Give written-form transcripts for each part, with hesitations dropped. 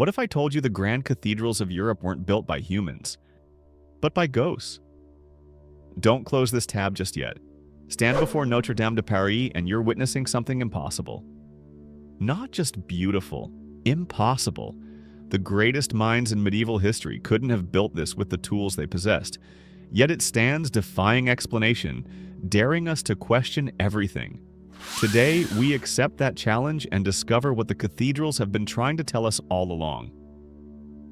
What if I told you the grand cathedrals of Europe weren't built by humans, but by ghosts? Don't close this tab just yet. Stand before Notre-Dame de Paris and you're witnessing something impossible. Not just beautiful, impossible. The greatest minds in medieval history couldn't have built this with the tools they possessed. Yet it stands defying explanation, daring us to question everything. Today, we accept that challenge and discover what the cathedrals have been trying to tell us all along.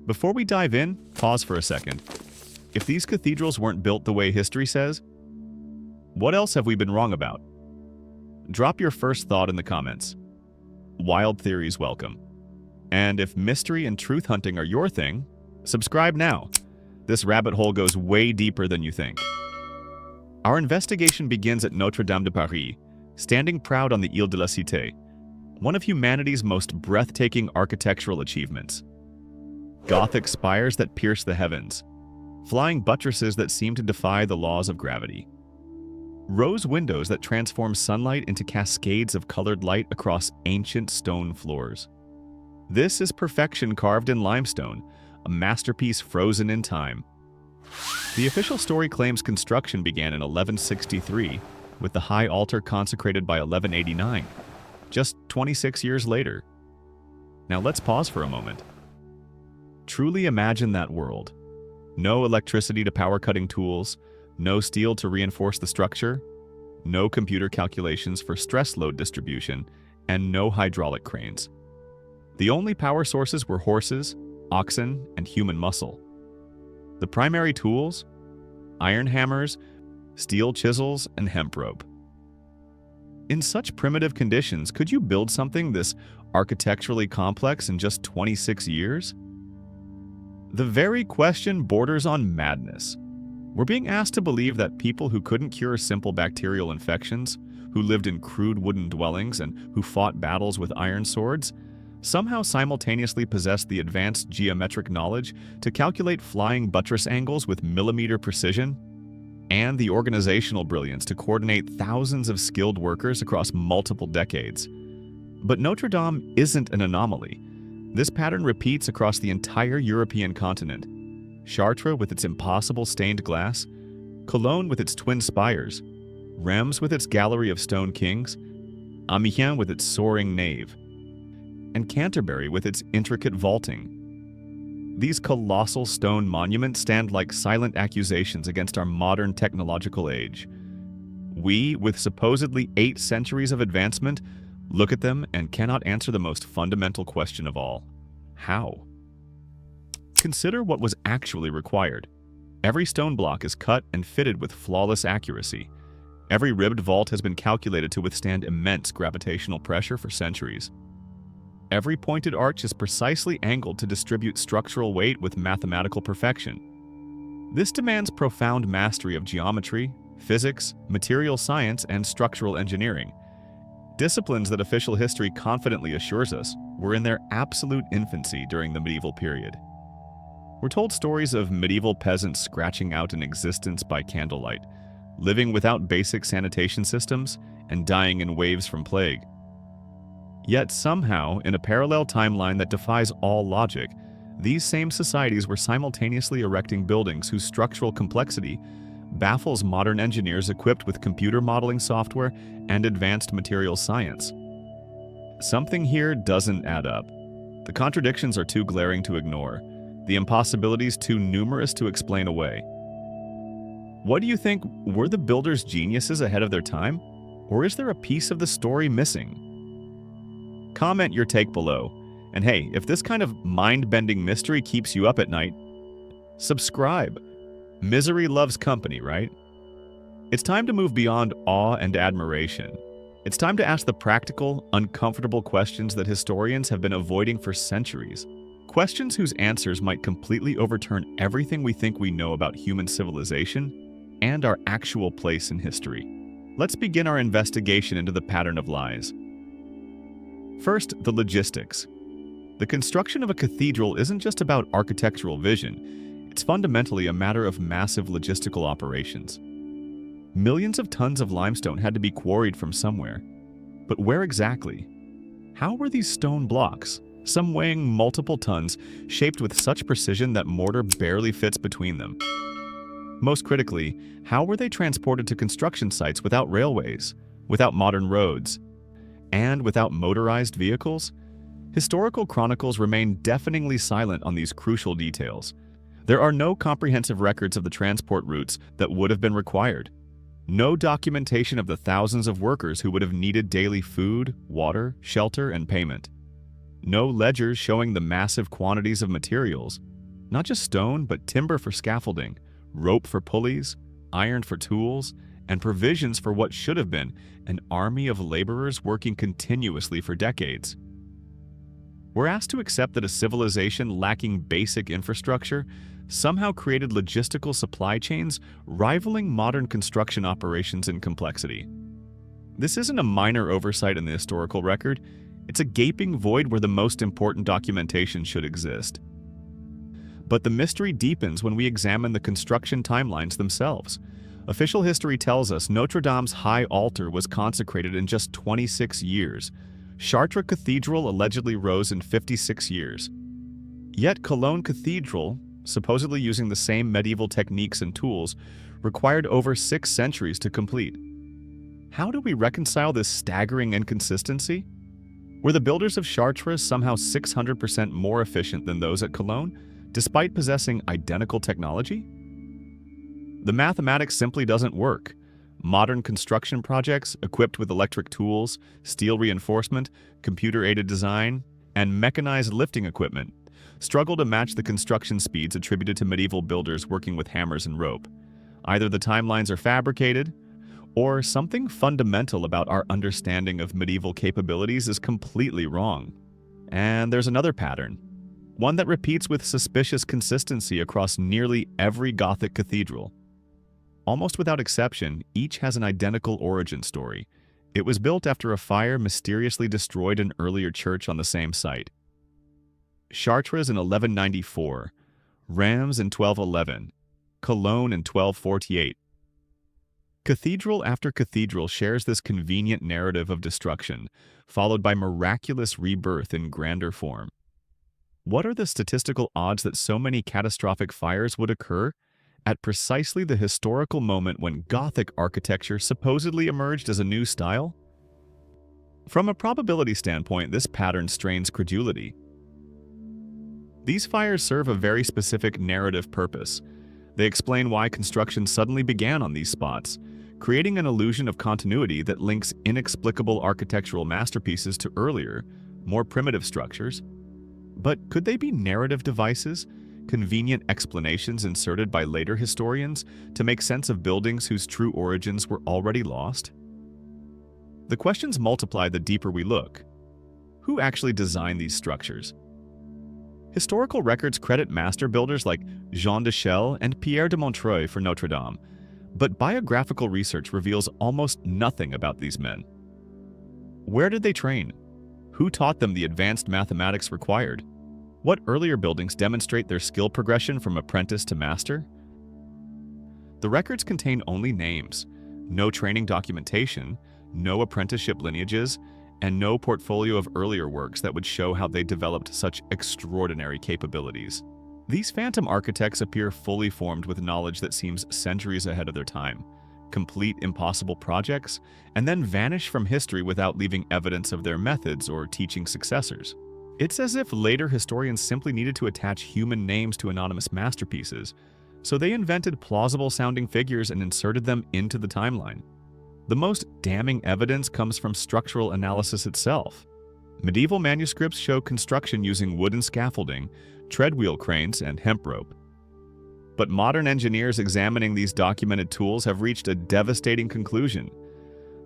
Before we dive in, pause for a second. If these cathedrals weren't built the way history says, what else have we been wrong about? Drop your first thought in the comments. Wild theories welcome. And if mystery and truth hunting are your thing, subscribe now. This rabbit hole goes way deeper than you think. Our investigation begins at Notre-Dame de Paris, standing proud on the Ile de la Cité, one of humanity's most breathtaking architectural achievements. Gothic spires that pierce the heavens, flying buttresses that seem to defy the laws of gravity, rose windows that transform sunlight into cascades of colored light across ancient stone floors. This is perfection carved in limestone, a masterpiece frozen in time. The official story claims construction began in 1163, with the high altar consecrated by 1189, just 26 years later. Now let's pause for a moment. Truly imagine that world. No electricity to power cutting tools, no steel to reinforce the structure, no computer calculations for stress load distribution, and no hydraulic cranes. The only power sources were horses, oxen, and human muscle. The primary tools? Iron hammers, steel chisels, and hemp rope. In such primitive conditions, could you build something this architecturally complex in just 26 years? The very question borders on madness. We're being asked to believe that people who couldn't cure simple bacterial infections, who lived in crude wooden dwellings, and who fought battles with iron swords, somehow simultaneously possessed the advanced geometric knowledge to calculate flying buttress angles with millimeter precision, and the organizational brilliance to coordinate thousands of skilled workers across multiple decades. But Notre Dame isn't an anomaly. This pattern repeats across the entire European continent. Chartres with its impossible stained glass, Cologne with its twin spires, Reims with its gallery of stone kings, Amiens with its soaring nave, and Canterbury with its intricate vaulting. These colossal stone monuments stand like silent accusations against our modern technological age. We, with supposedly 8 centuries of advancement, look at them and cannot answer the most fundamental question of all: how? Consider what was actually required. Every stone block is cut and fitted with flawless accuracy. Every ribbed vault has been calculated to withstand immense gravitational pressure for centuries. Every pointed arch is precisely angled to distribute structural weight with mathematical perfection. This demands profound mastery of geometry, physics, material science, and structural engineering. Disciplines that official history confidently assures us were in their absolute infancy during the medieval period. We're told stories of medieval peasants scratching out an existence by candlelight, living without basic sanitation systems, and dying in waves from plague. Yet somehow, in a parallel timeline that defies all logic, these same societies were simultaneously erecting buildings whose structural complexity baffles modern engineers equipped with computer modeling software and advanced material science. Something here doesn't add up. The contradictions are too glaring to ignore, the impossibilities too numerous to explain away. What do you think? Were the builders geniuses ahead of their time? Or is there a piece of the story missing? Comment your take below. And hey, if this kind of mind-bending mystery keeps you up at night, subscribe. Misery loves company, right? It's time to move beyond awe and admiration. It's time to ask the practical, uncomfortable questions that historians have been avoiding for centuries. Questions whose answers might completely overturn everything we think we know about human civilization and our actual place in history. Let's begin our investigation into the pattern of lies. First, the logistics. The construction of a cathedral isn't just about architectural vision. It's fundamentally a matter of massive logistical operations. Millions of tons of limestone had to be quarried from somewhere. But where exactly? How were these stone blocks, some weighing multiple tons, shaped with such precision that mortar barely fits between them. Most critically, how were they transported to construction sites without railways, without modern roads, and without motorized vehicles? Historical chronicles remain deafeningly silent on these crucial details. There are no comprehensive records of the transport routes that would have been required. No documentation of the thousands of workers who would have needed daily food, water, shelter, and payment. No ledgers showing the massive quantities of materials, not just stone, but timber for scaffolding, rope for pulleys, iron for tools, and provisions for what should have been an army of laborers working continuously for decades. We're asked to accept that a civilization lacking basic infrastructure somehow created logistical supply chains rivaling modern construction operations in complexity. This isn't a minor oversight in the historical record, it's a gaping void where the most important documentation should exist. But the mystery deepens when we examine the construction timelines themselves. Official history tells us Notre-Dame's high altar was consecrated in just 26 years. Chartres Cathedral allegedly rose in 56 years. Yet Cologne Cathedral, supposedly using the same medieval techniques and tools, required over 6 centuries to complete. How do we reconcile this staggering inconsistency? Were the builders of Chartres somehow 600% more efficient than those at Cologne, despite possessing identical technology? The mathematics simply doesn't work. Modern construction projects, equipped with electric tools, steel reinforcement, computer-aided design, and mechanized lifting equipment, struggle to match the construction speeds attributed to medieval builders working with hammers and rope. Either the timelines are fabricated, or something fundamental about our understanding of medieval capabilities is completely wrong. And there's another pattern, one that repeats with suspicious consistency across nearly every Gothic cathedral. Almost without exception, each has an identical origin story. It was built after a fire mysteriously destroyed an earlier church on the same site. Chartres in 1194, Reims in 1211, Cologne in 1248. Cathedral after cathedral shares this convenient narrative of destruction, followed by miraculous rebirth in grander form. What are the statistical odds that so many catastrophic fires would occur at precisely the historical moment when Gothic architecture supposedly emerged as a new style? From a probability standpoint, this pattern strains credulity. These fires serve a very specific narrative purpose. They explain why construction suddenly began on these spots, creating an illusion of continuity that links inexplicable architectural masterpieces to earlier, more primitive structures. But could they be narrative devices, convenient explanations inserted by later historians to make sense of buildings whose true origins were already lost? The questions multiply the deeper we look. Who actually designed these structures? Historical records credit master builders like Jean de Chelles and Pierre de Montreuil for Notre-Dame, but biographical research reveals almost nothing about these men. Where did they train? Who taught them the advanced mathematics required? What earlier buildings demonstrate their skill progression from apprentice to master? The records contain only names, no training documentation, no apprenticeship lineages, and no portfolio of earlier works that would show how they developed such extraordinary capabilities. These phantom architects appear fully formed with knowledge that seems centuries ahead of their time, complete impossible projects, and then vanish from history without leaving evidence of their methods or teaching successors. It's as if later historians simply needed to attach human names to anonymous masterpieces, so they invented plausible-sounding figures and inserted them into the timeline. The most damning evidence comes from structural analysis itself. Medieval manuscripts show construction using wooden scaffolding, treadwheel cranes, and hemp rope. But modern engineers examining these documented tools have reached a devastating conclusion.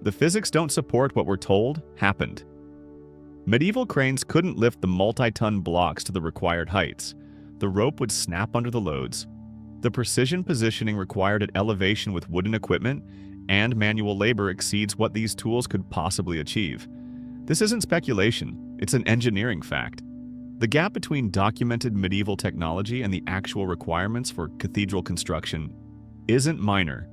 The physics don't support what we're told happened. Medieval cranes couldn't lift the multi-ton blocks to the required heights. The rope would snap under the loads. The precision positioning required at elevation with wooden equipment and manual labor exceeds what these tools could possibly achieve. This isn't speculation, it's an engineering fact. The gap between documented medieval technology and the actual requirements for cathedral construction isn't minor.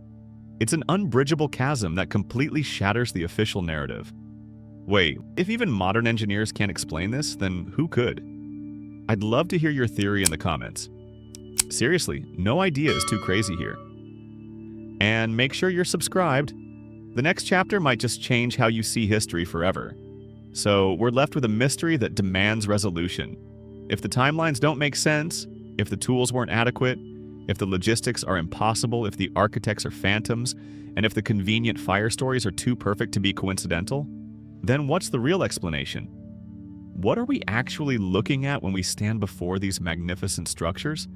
It's an unbridgeable chasm that completely shatters the official narrative. Wait, if even modern engineers can't explain this, then who could? I'd love to hear your theory in the comments. Seriously, no idea is too crazy here. And make sure you're subscribed. The next chapter might just change how you see history forever. So we're left with a mystery that demands resolution. If the timelines don't make sense, if the tools weren't adequate, if the logistics are impossible, if the architects are phantoms, and if the convenient fire stories are too perfect to be coincidental, then what's the real explanation? What are we actually looking at when we stand before these magnificent structures?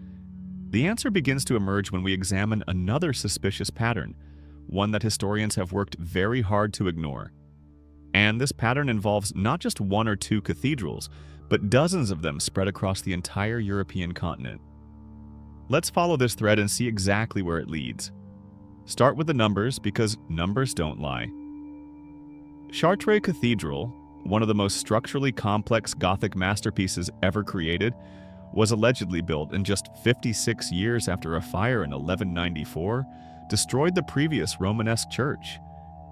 The answer begins to emerge when we examine another suspicious pattern, one that historians have worked very hard to ignore. And this pattern involves not just one or two cathedrals, but dozens of them spread across the entire European continent. Let's follow this thread and see exactly where it leads. Start with the numbers, because numbers don't lie. Chartres Cathedral, one of the most structurally complex Gothic masterpieces ever created, was allegedly built in just 56 years after a fire in 1194 destroyed the previous Romanesque church.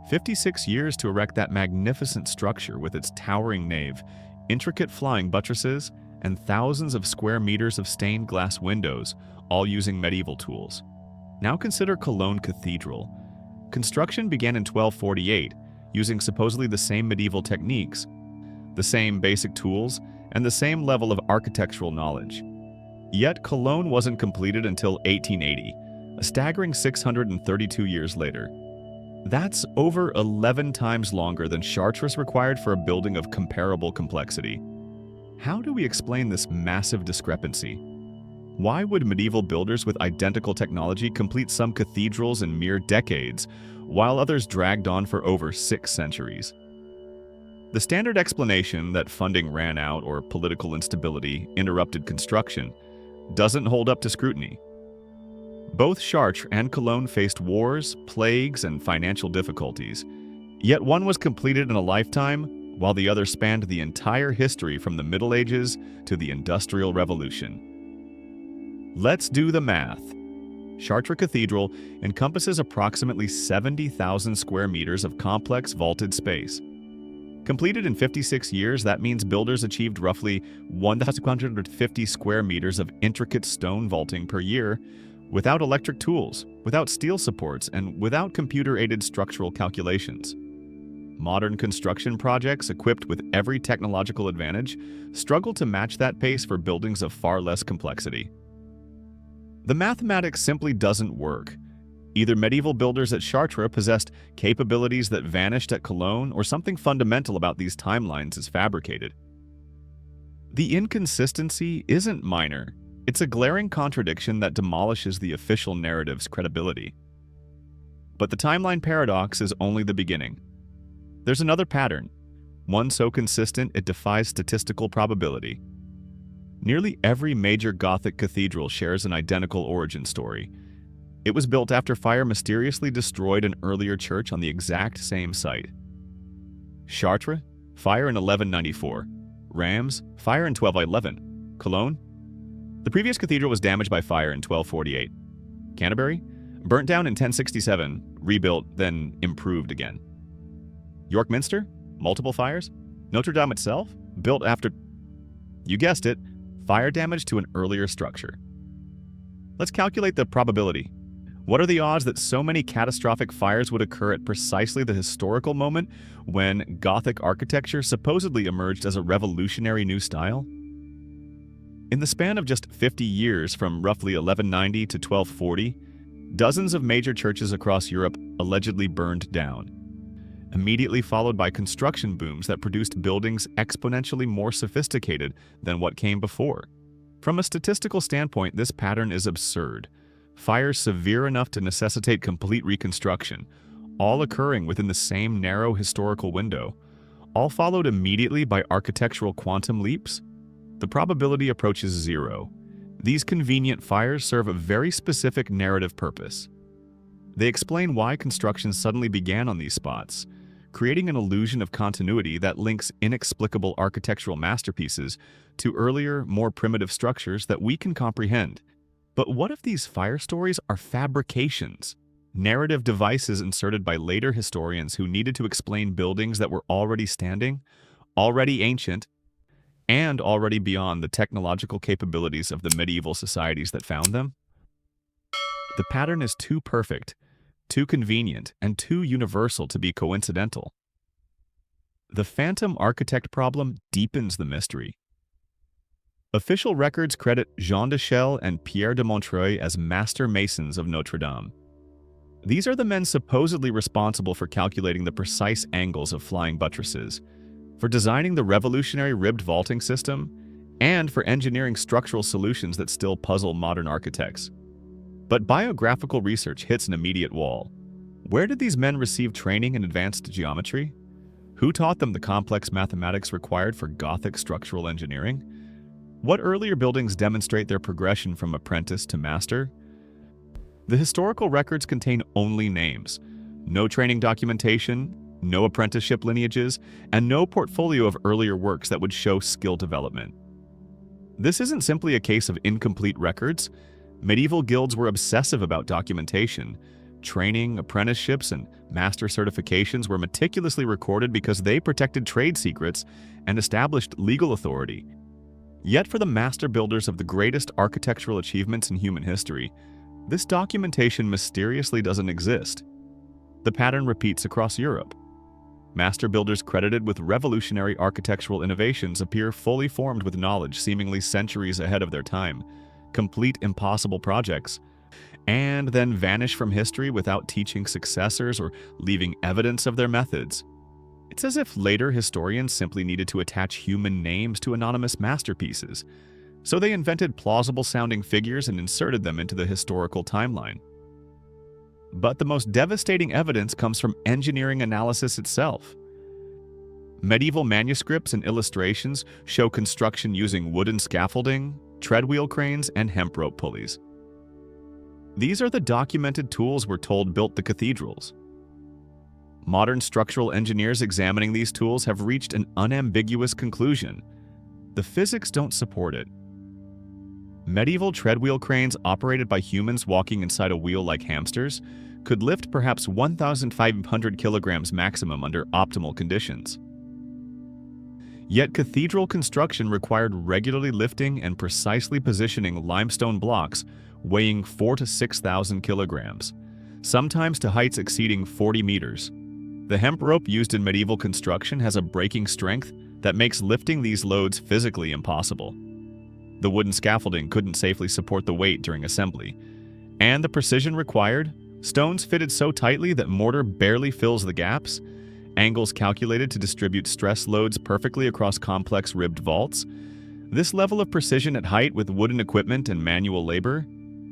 56 years to erect that magnificent structure with its towering nave, intricate flying buttresses, and thousands of square meters of stained glass windows, all using medieval tools. Now consider Cologne Cathedral. Construction began in 1248, using supposedly the same medieval techniques, the same basic tools, and the same level of architectural knowledge. Yet Cologne wasn't completed until 1880, a staggering 632 years later. That's over 11 times longer than Chartres required for a building of comparable complexity. How do we explain this massive discrepancy? Why would medieval builders with identical technology complete some cathedrals in mere decades, while others dragged on for over 6 centuries? The standard explanation that funding ran out or political instability interrupted construction doesn't hold up to scrutiny. Both Chartres and Cologne faced wars, plagues, and financial difficulties, yet one was completed in a lifetime, while the other spanned the entire history from the Middle Ages to the Industrial Revolution. Let's do the math. Chartres Cathedral encompasses approximately 70,000 square meters of complex vaulted space. Completed in 56 years, that means builders achieved roughly 1,250 square meters of intricate stone vaulting per year, without electric tools, without steel supports, and without computer-aided structural calculations. Modern construction projects, equipped with every technological advantage, struggle to match that pace for buildings of far less complexity. The mathematics simply doesn't work. Either medieval builders at Chartres possessed capabilities that vanished at Cologne, or something fundamental about these timelines is fabricated. The inconsistency isn't minor. It's a glaring contradiction that demolishes the official narrative's credibility. But the timeline paradox is only the beginning. There's another pattern, one so consistent it defies statistical probability. Nearly every major Gothic cathedral shares an identical origin story. It was built after fire mysteriously destroyed an earlier church on the exact same site. Chartres, fire in 1194. Reims, fire in 1211. Cologne, the previous cathedral was damaged by fire in 1248. Canterbury, burnt down in 1067, rebuilt, then improved again. York Minster, multiple fires. Notre-Dame itself, built after, you guessed it, fire damage to an earlier structure. Let's calculate the probability. What are the odds that so many catastrophic fires would occur at precisely the historical moment when Gothic architecture supposedly emerged as a revolutionary new style? In the span of just 50 years, from roughly 1190 to 1240, dozens of major churches across Europe allegedly burned down, immediately followed by construction booms that produced buildings exponentially more sophisticated than what came before. From a statistical standpoint, this pattern is absurd. Fires severe enough to necessitate complete reconstruction, all occurring within the same narrow historical window, all followed immediately by architectural quantum leaps. The probability approaches zero. These convenient fires serve a very specific narrative purpose. They explain why construction suddenly began on these spots, creating an illusion of continuity that links inexplicable architectural masterpieces to earlier, more primitive structures that we can comprehend. But what if these fire stories are fabrications? narrative devices inserted by later historians who needed to explain buildings that were already standing, already ancient, and already beyond the technological capabilities of the medieval societies that found them. The pattern is too perfect, too convenient, and too universal to be coincidental. The phantom architect problem deepens the mystery. Official records credit Jean de Chelles and Pierre de Montreuil as master masons of Notre-Dame. These are the men supposedly responsible for calculating the precise angles of flying buttresses, for designing the revolutionary ribbed vaulting system, and for engineering structural solutions that still puzzle modern architects. But biographical research hits an immediate wall. Where did these men receive training in advanced geometry? Who taught them the complex mathematics required for Gothic structural engineering? What earlier buildings demonstrate their progression from apprentice to master? The historical records contain only names, no training documentation, no apprenticeship lineages, and no portfolio of earlier works that would show skill development. This isn't simply a case of incomplete records. Medieval guilds were obsessive about documentation. Training, apprenticeships, and master certifications were meticulously recorded because they protected trade secrets and established legal authority. Yet for the master builders of the greatest architectural achievements in human history, this documentation mysteriously doesn't exist. The pattern repeats across Europe. Master builders credited with revolutionary architectural innovations appear fully formed with knowledge seemingly centuries ahead of their time, complete impossible projects, and then vanish from history without teaching successors or leaving evidence of their methods. It's as if later historians simply needed to attach human names to anonymous masterpieces, so they invented plausible-sounding figures and inserted them into the historical timeline. But the most devastating evidence comes from engineering analysis itself. Medieval manuscripts and illustrations show construction using wooden scaffolding, treadwheel cranes, and hemp rope pulleys. These are the documented tools we're told built the cathedrals. Modern structural engineers examining these tools have reached an unambiguous conclusion. The physics don't support it. Medieval treadwheel cranes operated by humans walking inside a wheel like hamsters could lift perhaps 1,500 kilograms maximum under optimal conditions. Yet cathedral construction required regularly lifting and precisely positioning limestone blocks weighing 4,000 to 6,000 kilograms, sometimes to heights exceeding 40 meters. The hemp rope used in medieval construction has a breaking strength that makes lifting these loads physically impossible. The wooden scaffolding couldn't safely support the weight during assembly, and the precision required, stones fitted so tightly that mortar barely fills the gaps, angles calculated to distribute stress loads perfectly across complex ribbed vaults. This level of precision at height with wooden equipment and manual labor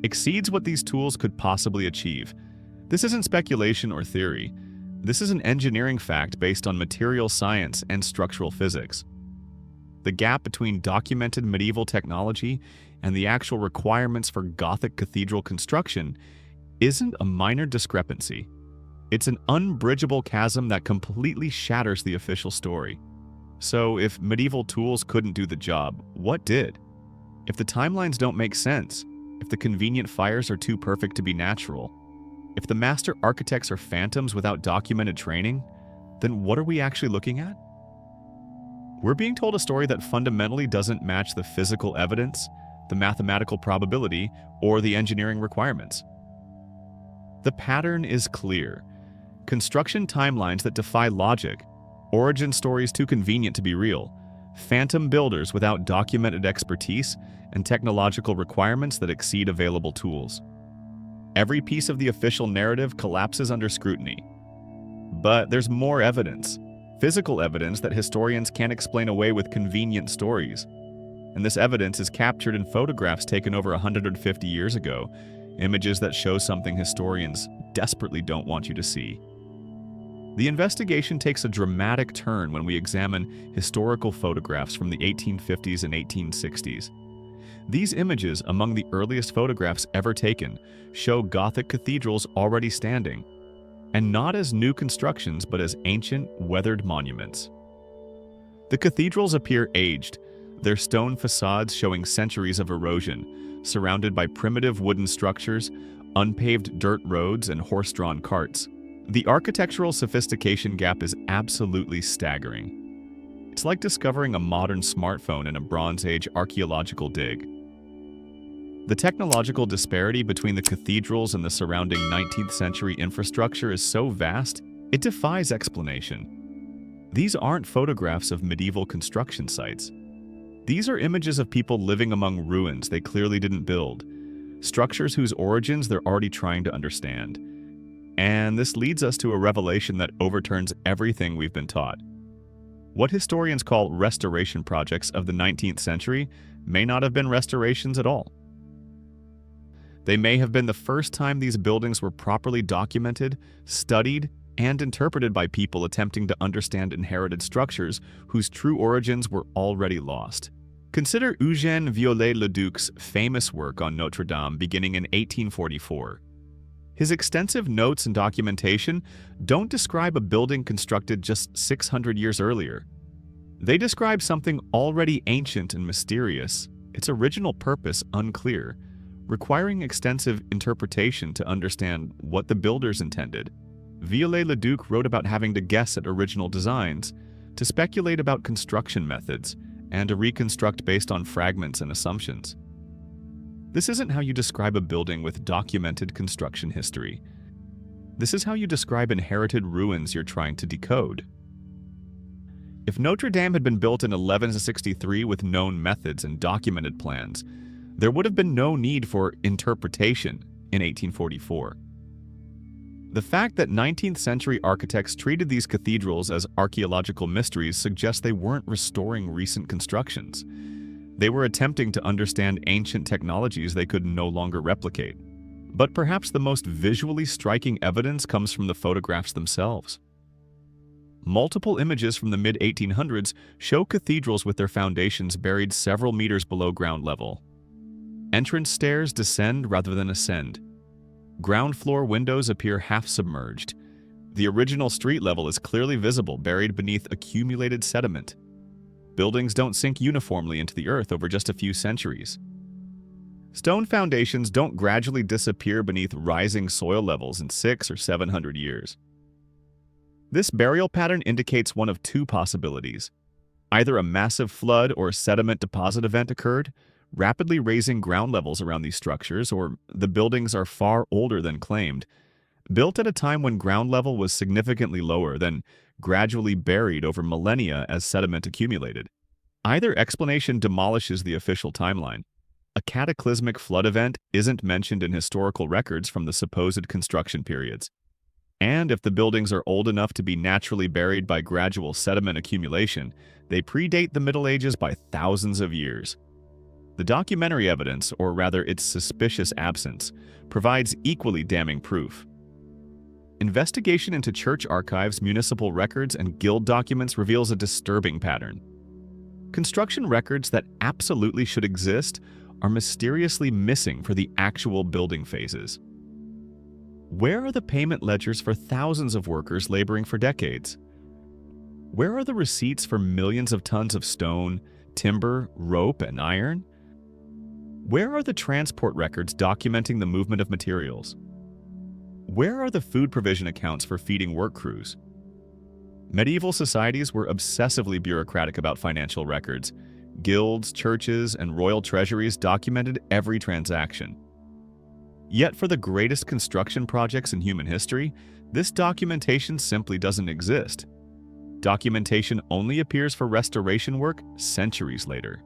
exceeds what these tools could possibly achieve. This isn't speculation or theory. This is an engineering fact based on material science and structural physics. The gap between documented medieval technology and the actual requirements for Gothic cathedral construction isn't a minor discrepancy. It's an unbridgeable chasm that completely shatters the official story. So if medieval tools couldn't do the job, what did? If the timelines don't make sense, if the convenient fires are too perfect to be natural, if the master architects are phantoms without documented training, then what are we actually looking at? We're being told a story that fundamentally doesn't match the physical evidence, the mathematical probability, or the engineering requirements. The pattern is clear. Construction timelines that defy logic, origin stories too convenient to be real, phantom builders without documented expertise, and technological requirements that exceed available tools. Every piece of the official narrative collapses under scrutiny. But there's more evidence, physical evidence that historians can't explain away with convenient stories. And this evidence is captured in photographs taken over 150 years ago, images that show something historians desperately don't want you to see. The investigation takes a dramatic turn when we examine historical photographs from the 1850s and 1860s. These images, among the earliest photographs ever taken, show Gothic cathedrals already standing, and not as new constructions but as ancient, weathered monuments. The cathedrals appear aged, their stone facades showing centuries of erosion, surrounded by primitive wooden structures, unpaved dirt roads, and horse-drawn carts. The architectural sophistication gap is absolutely staggering. It's like discovering a modern smartphone in a Bronze Age archaeological dig. The technological disparity between the cathedrals and the surrounding 19th century infrastructure is so vast, it defies explanation. These aren't photographs of medieval construction sites. These are images of people living among ruins they clearly didn't build, structures whose origins they're already trying to understand. And this leads us to a revelation that overturns everything we've been taught. What historians call restoration projects of the 19th century may not have been restorations at all. They may have been the first time these buildings were properly documented, studied, and interpreted by people attempting to understand inherited structures whose true origins were already lost. Consider Eugène Viollet-le-Duc's famous work on Notre-Dame beginning in 1844. His extensive notes and documentation don't describe a building constructed just 600 years earlier. They describe something already ancient and mysterious, its original purpose unclear, requiring extensive interpretation to understand what the builders intended. Viollet-le-Duc wrote about having to guess at original designs, to speculate about construction methods, and to reconstruct based on fragments and assumptions. This isn't how you describe a building with documented construction history. This is how you describe inherited ruins you're trying to decode. If Notre-Dame had been built in 1163 with known methods and documented plans, there would have been no need for interpretation in 1844. The fact that 19th century architects treated these cathedrals as archaeological mysteries suggests they weren't restoring recent constructions. They were attempting to understand ancient technologies they could no longer replicate. But perhaps the most visually striking evidence comes from the photographs themselves. Multiple images from the mid-1800s show cathedrals with their foundations buried several meters below ground level. Entrance stairs descend rather than ascend. Ground floor windows appear half submerged. The original street level is clearly visible, buried beneath accumulated sediment. Buildings don't sink uniformly into the earth over just a few centuries. Stone foundations don't gradually disappear beneath rising soil levels in 600 or 700 years. This burial pattern indicates one of two possibilities. Either a massive flood or sediment deposit event occurred, rapidly raising ground levels around these structures, or the buildings are far older than claimed, built at a time when ground level was significantly lower, then gradually buried over millennia as sediment accumulated. Either explanation demolishes the official timeline. A cataclysmic flood event isn't mentioned in historical records from the supposed construction periods. And if the buildings are old enough to be naturally buried by gradual sediment accumulation, they predate the Middle Ages by thousands of years. The documentary evidence, or rather its suspicious absence, provides equally damning proof. Investigation into church archives, municipal records, and guild documents reveals a disturbing pattern. Construction records that absolutely should exist are mysteriously missing for the actual building phases. Where are the payment ledgers for thousands of workers laboring for decades? Where are the receipts for millions of tons of stone, timber, rope, and iron? Where are the transport records documenting the movement of materials? Where are the food provision accounts for feeding work crews? Medieval societies were obsessively bureaucratic about financial records. Guilds, churches, and royal treasuries documented every transaction. Yet for the greatest construction projects in human history, this documentation simply doesn't exist. Documentation only appears for restoration work centuries later.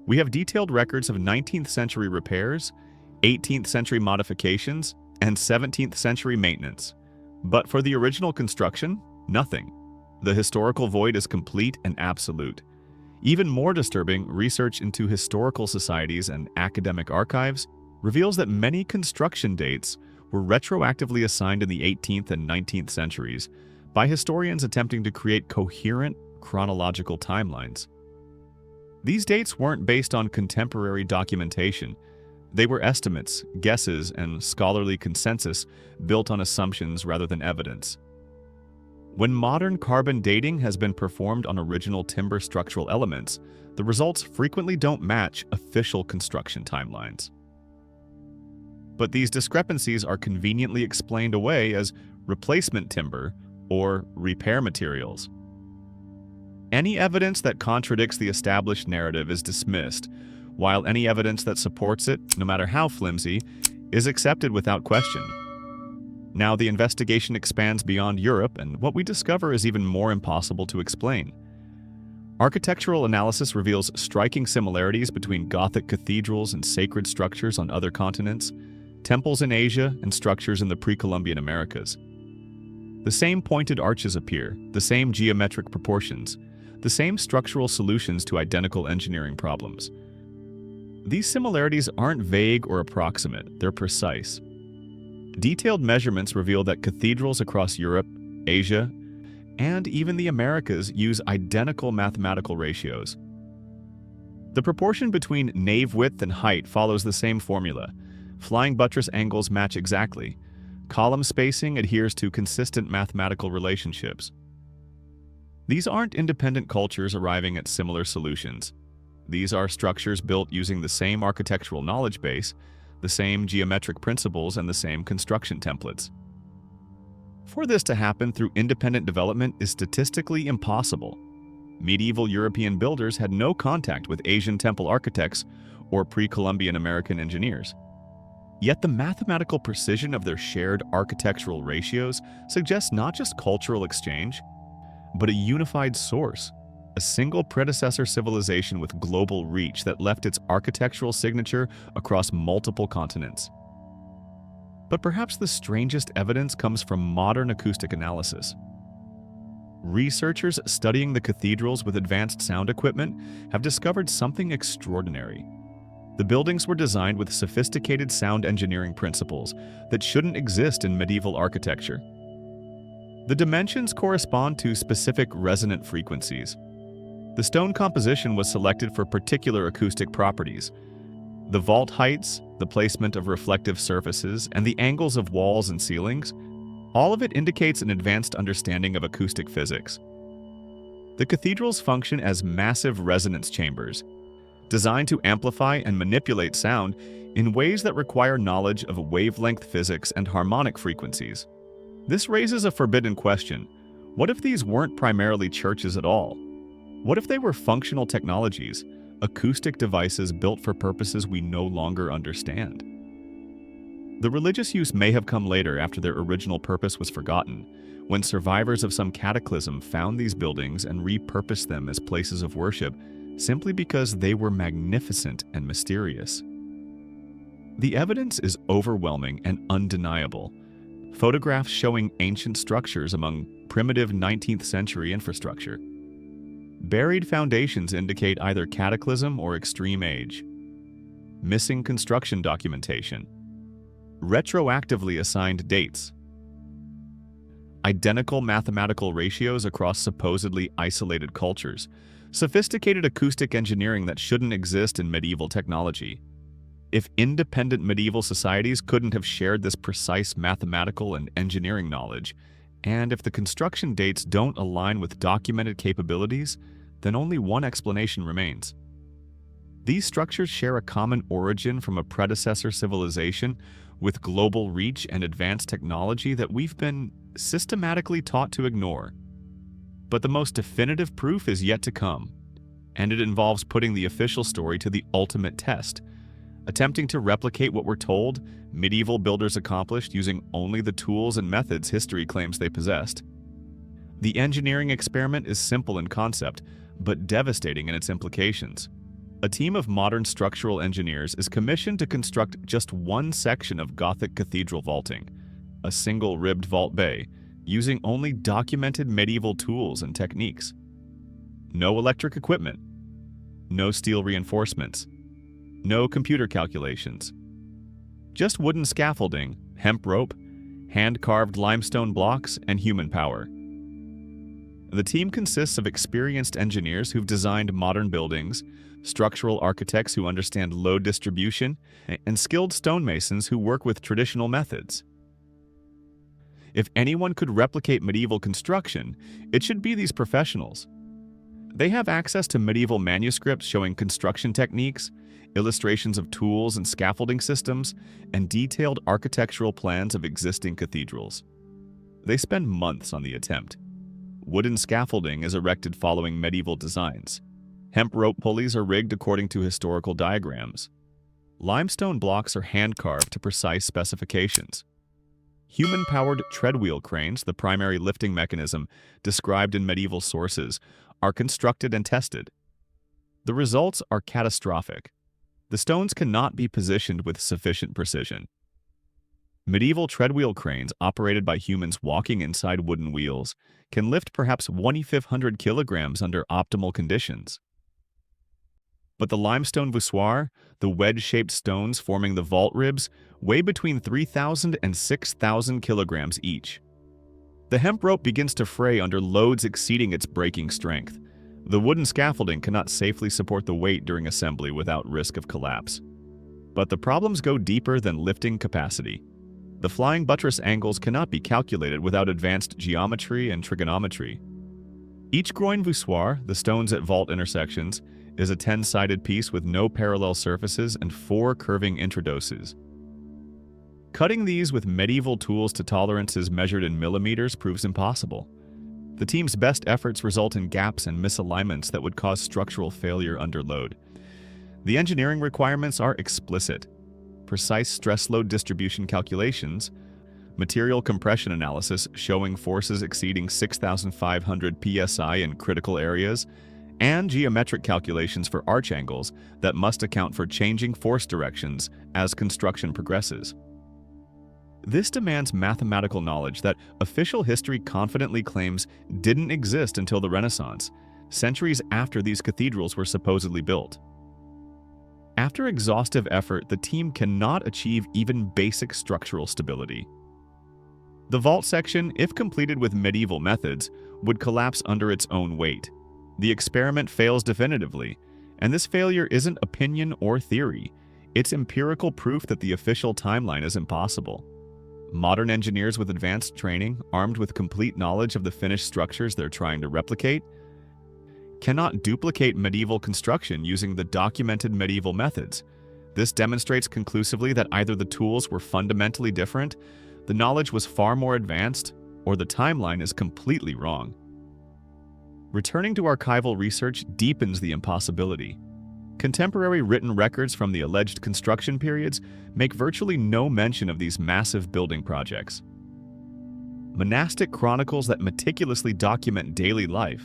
We have detailed records of 19th century repairs, 18th century modifications, and 17th century maintenance. But for the original construction, nothing. The historical void is complete and absolute. Even more disturbing, research into historical societies and academic archives reveals that many construction dates were retroactively assigned in the 18th and 19th centuries by historians attempting to create coherent chronological timelines. These dates weren't based on contemporary documentation. They were estimates, guesses, and scholarly consensus built on assumptions rather than evidence. When modern carbon dating has been performed on original timber structural elements, the results frequently don't match official construction timelines. but these discrepancies are conveniently explained away as replacement timber or repair materials. Any evidence that contradicts the established narrative is dismissed, while any evidence that supports it, no matter how flimsy, is accepted without question. Now the investigation expands beyond Europe, and what we discover is even more impossible to explain. Architectural analysis reveals striking similarities between Gothic cathedrals and sacred structures on other continents, temples in Asia, and structures in the pre-Columbian Americas. The same pointed arches appear, the same geometric proportions, the same structural solutions to identical engineering problems. These similarities aren't vague or approximate, they're precise. Detailed measurements reveal that cathedrals across Europe, Asia, and even the Americas use identical mathematical ratios. The proportion between nave width and height follows the same formula. Flying buttress angles match exactly. Column spacing adheres to consistent mathematical relationships. These aren't independent cultures arriving at similar solutions. These are structures built using the same architectural knowledge base, the same geometric principles, and the same construction templates. For this to happen through independent development is statistically impossible. Medieval European builders had no contact with Asian temple architects or pre-Columbian American engineers. Yet the mathematical precision of their shared architectural ratios suggests not just cultural exchange, but a unified source, a single predecessor civilization with global reach that left its architectural signature across multiple continents. But perhaps the strangest evidence comes from modern acoustic analysis. Researchers studying the cathedrals with advanced sound equipment have discovered something extraordinary. The buildings were designed with sophisticated sound engineering principles that shouldn't exist in medieval architecture. The dimensions correspond to specific resonant frequencies. The stone composition was selected for particular acoustic properties. The vault heights, the placement of reflective surfaces, and the angles of walls and ceilings, all of it indicates an advanced understanding of acoustic physics. The cathedrals function as massive resonance chambers, designed to amplify and manipulate sound in ways that require knowledge of wavelength physics and harmonic frequencies. This raises a forbidden question. What if these weren't primarily churches at all? What if they were functional technologies, acoustic devices built for purposes we no longer understand? The religious use may have come later after their original purpose was forgotten, when survivors of some cataclysm found these buildings and repurposed them as places of worship simply because they were magnificent and mysterious. The evidence is overwhelming and undeniable. Photographs showing ancient structures among primitive 19th century infrastructure. Buried foundations indicate either cataclysm or extreme age. Missing construction documentation. Retroactively assigned dates. Identical mathematical ratios across supposedly isolated cultures. Sophisticated acoustic engineering that shouldn't exist in medieval technology. If independent medieval societies couldn't have shared this precise mathematical and engineering knowledge, and if the construction dates don't align with documented capabilities, then only one explanation remains. These structures share a common origin from a predecessor civilization with global reach and advanced technology that we've been systematically taught to ignore. But the most definitive proof is yet to come, and it involves putting the official story to the ultimate test, attempting to replicate what we're told medieval builders accomplished using only the tools and methods history claims they possessed. The engineering experiment is simple in concept, but devastating in its implications. A team of modern structural engineers is commissioned to construct just one section of Gothic cathedral vaulting, a single ribbed vault bay, using only documented medieval tools and techniques. No electric equipment, no steel reinforcements, no computer calculations. Just wooden scaffolding, hemp rope, hand-carved limestone blocks, and human power. The team consists of experienced engineers who've designed modern buildings, structural architects who understand load distribution, and skilled stonemasons who work with traditional methods. If anyone could replicate medieval construction, it should be these professionals. They have access to medieval manuscripts showing construction techniques, illustrations of tools and scaffolding systems, and detailed architectural plans of existing cathedrals. They spend months on the attempt. Wooden scaffolding is erected following medieval designs. Hemp rope pulleys are rigged according to historical diagrams. Limestone blocks are hand-carved to precise specifications. Human-powered treadwheel cranes, the primary lifting mechanism described in medieval sources, are constructed and tested. The results are catastrophic. The stones cannot be positioned with sufficient precision. Medieval treadwheel cranes, operated by humans walking inside wooden wheels, can lift perhaps 1,500 kilograms under optimal conditions. But the limestone voussoirs, the wedge-shaped stones forming the vault ribs, weigh between 3,000 and 6,000 kilograms each. The hemp rope begins to fray under loads exceeding its breaking strength. The wooden scaffolding cannot safely support the weight during assembly without risk of collapse. But the problems go deeper than lifting capacity. The flying buttress angles cannot be calculated without advanced geometry and trigonometry. Each groin voussoir, the stones at vault intersections, is a 10-sided piece with no parallel surfaces and 4 curving intradoses. Cutting these with medieval tools to tolerances measured in millimeters proves impossible. The team's best efforts result in gaps and misalignments that would cause structural failure under load. The engineering requirements are explicit. Precise stress-load distribution calculations, material compression analysis showing forces exceeding 6,500 psi in critical areas, and geometric calculations for arch angles that must account for changing force directions as construction progresses. This demands mathematical knowledge that official history confidently claims didn't exist until the Renaissance, centuries after these cathedrals were supposedly built. After exhaustive effort, the team cannot achieve even basic structural stability. The vault section, if completed with medieval methods, would collapse under its own weight. The experiment fails definitively, and this failure isn't opinion or theory. It's empirical proof that the official timeline is impossible. Modern engineers with advanced training, armed with complete knowledge of the finished structures they're trying to replicate, cannot duplicate medieval construction using the documented medieval methods. This demonstrates conclusively that either the tools were fundamentally different, the knowledge was far more advanced, or the timeline is completely wrong. Returning to archival research deepens the impossibility. Contemporary written records from the alleged construction periods make virtually no mention of these massive building projects. Monastic chronicles that meticulously document daily life,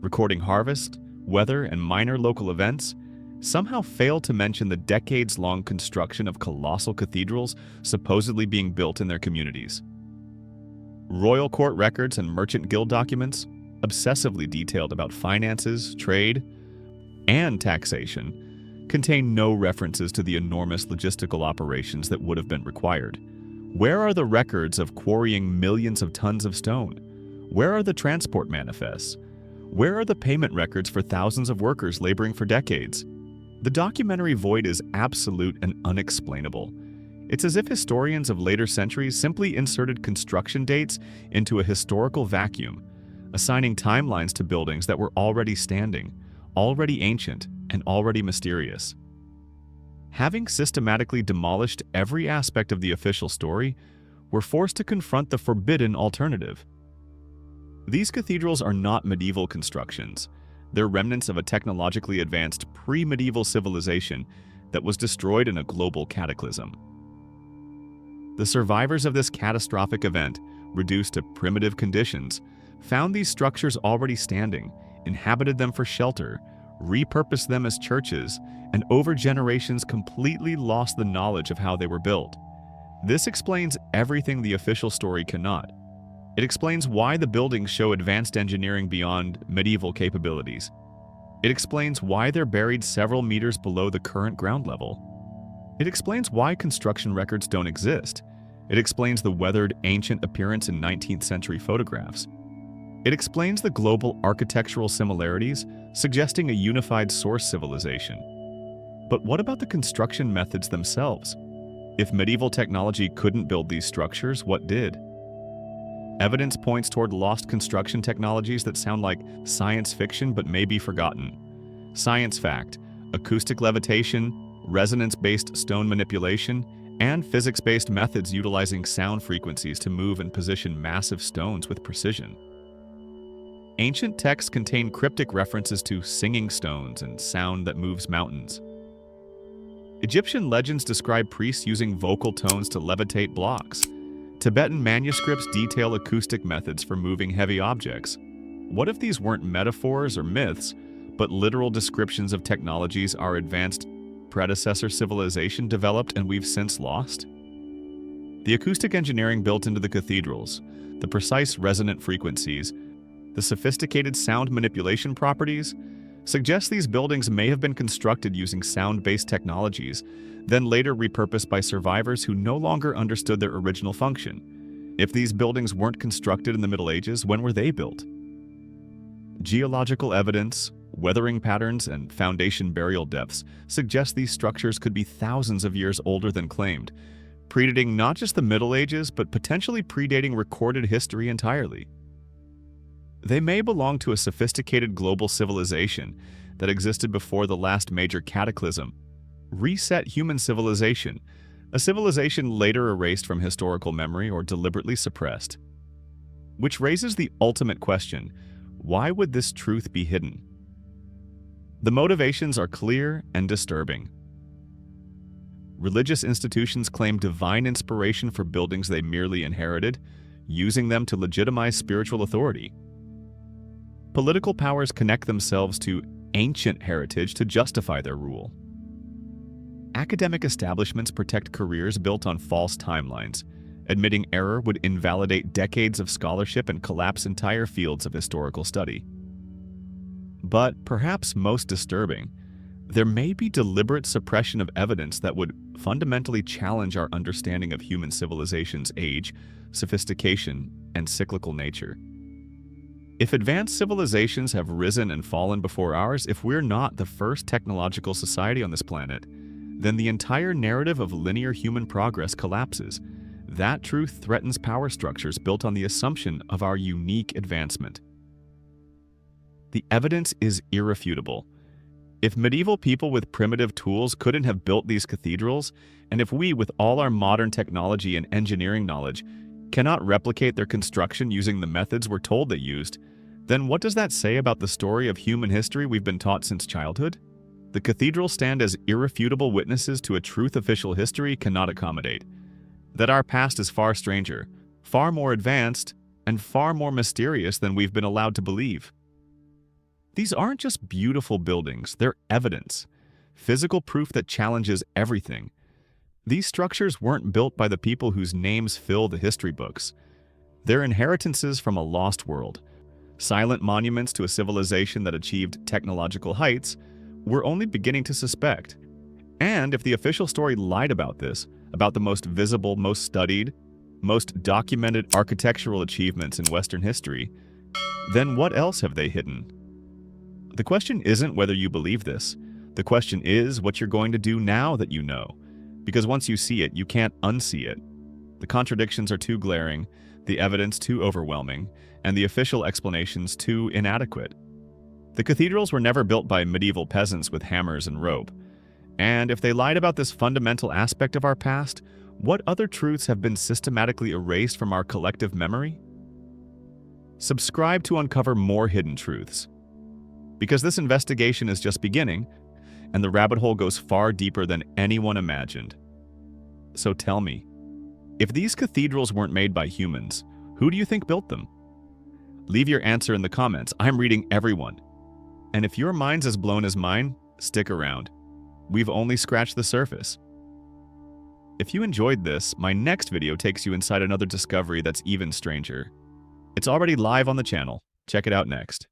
recording harvest, weather, and minor local events, somehow fail to mention the decades-long construction of colossal cathedrals supposedly being built in their communities. Royal court records and merchant guild documents, obsessively detailed about finances, trade, and taxation, contain no references to the enormous logistical operations that would have been required. Where are the records of quarrying millions of tons of stone? Where are the transport manifests? Where are the payment records for thousands of workers laboring for decades? The documentary void is absolute and unexplainable. It's as if historians of later centuries simply inserted construction dates into a historical vacuum, assigning timelines to buildings that were already standing, already ancient, and already mysterious. Having systematically demolished every aspect of the official story, we're forced to confront the forbidden alternative. These cathedrals are not medieval constructions. They're remnants of a technologically advanced pre-medieval civilization that was destroyed in a global cataclysm. The survivors of this catastrophic event, reduced to primitive conditions, found these structures already standing, inhabited them for shelter, repurposed them as churches, and over generations completely lost the knowledge of how they were built. This explains everything the official story cannot. It explains why the buildings show advanced engineering beyond medieval capabilities. It explains why they're buried several meters below the current ground level. It explains why construction records don't exist. It explains the weathered, ancient appearance in 19th century photographs. It explains the global architectural similarities, suggesting a unified source civilization. But what about the construction methods themselves? If medieval technology couldn't build these structures, what did? Evidence points toward lost construction technologies that sound like science fiction but may be forgotten. Science fact: acoustic levitation, resonance-based stone manipulation, and physics-based methods utilizing sound frequencies to move and position massive stones with precision. Ancient texts contain cryptic references to singing stones and sound that moves mountains. Egyptian legends describe priests using vocal tones to levitate blocks. Tibetan manuscripts detail acoustic methods for moving heavy objects. What if these weren't metaphors or myths, but literal descriptions of technologies our advanced predecessor civilization developed and we've since lost? The acoustic engineering built into the cathedrals, the precise resonant frequencies, the sophisticated sound manipulation properties, suggest these buildings may have been constructed using sound-based technologies, then later repurposed by survivors who no longer understood their original function. If these buildings weren't constructed in the Middle Ages, when were they built? Geological evidence, weathering patterns, and foundation burial depths suggest these structures could be thousands of years older than claimed, predating not just the Middle Ages, but potentially predating recorded history entirely. They may belong to a sophisticated global civilization that existed before the last major cataclysm, reset human civilization, a civilization later erased from historical memory or deliberately suppressed. Which raises the ultimate question: why would this truth be hidden? The motivations are clear and disturbing. Religious institutions claim divine inspiration for buildings they merely inherited, using them to legitimize spiritual authority. Political powers connect themselves to ancient heritage to justify their rule. Academic establishments protect careers built on false timelines. Admitting error would invalidate decades of scholarship and collapse entire fields of historical study. But perhaps most disturbing, there may be deliberate suppression of evidence that would fundamentally challenge our understanding of human civilization's age, sophistication, and cyclical nature. If advanced civilizations have risen and fallen before ours, if we're not the first technological society on this planet, then the entire narrative of linear human progress collapses. That truth threatens power structures built on the assumption of our unique advancement. The evidence is irrefutable. If medieval people with primitive tools couldn't have built these cathedrals, and if we, with all our modern technology and engineering knowledge, cannot replicate their construction using the methods we're told they used, then what does that say about the story of human history we've been taught since childhood? The cathedrals stand as irrefutable witnesses to a truth official history cannot accommodate: that our past is far stranger, far more advanced, and far more mysterious than we've been allowed to believe. These aren't just beautiful buildings, they're evidence, physical proof that challenges everything. These structures weren't built by the people whose names fill the history books. They're inheritances from a lost world, silent monuments to a civilization that achieved technological heights we're only beginning to suspect. And if the official story lied about this, about the most visible, most studied, most documented architectural achievements in Western history, then what else have they hidden? The question isn't whether you believe this. The question is what you're going to do now that you know. Because once you see it, you can't unsee it. The contradictions are too glaring, the evidence too overwhelming, and the official explanations too inadequate. The cathedrals were never built by medieval peasants with hammers and rope. And if they lied about this fundamental aspect of our past, what other truths have been systematically erased from our collective memory? Subscribe to uncover more hidden truths. Because this investigation is just beginning, and the rabbit hole goes far deeper than anyone imagined. So tell me, if these cathedrals weren't made by humans, who do you think built them? Leave your answer in the comments. I'm reading everyone. And if your mind's as blown as mine, stick around. We've only scratched the surface. If you enjoyed this, my next video takes you inside another discovery that's even stranger. It's already live on the channel. Check it out next.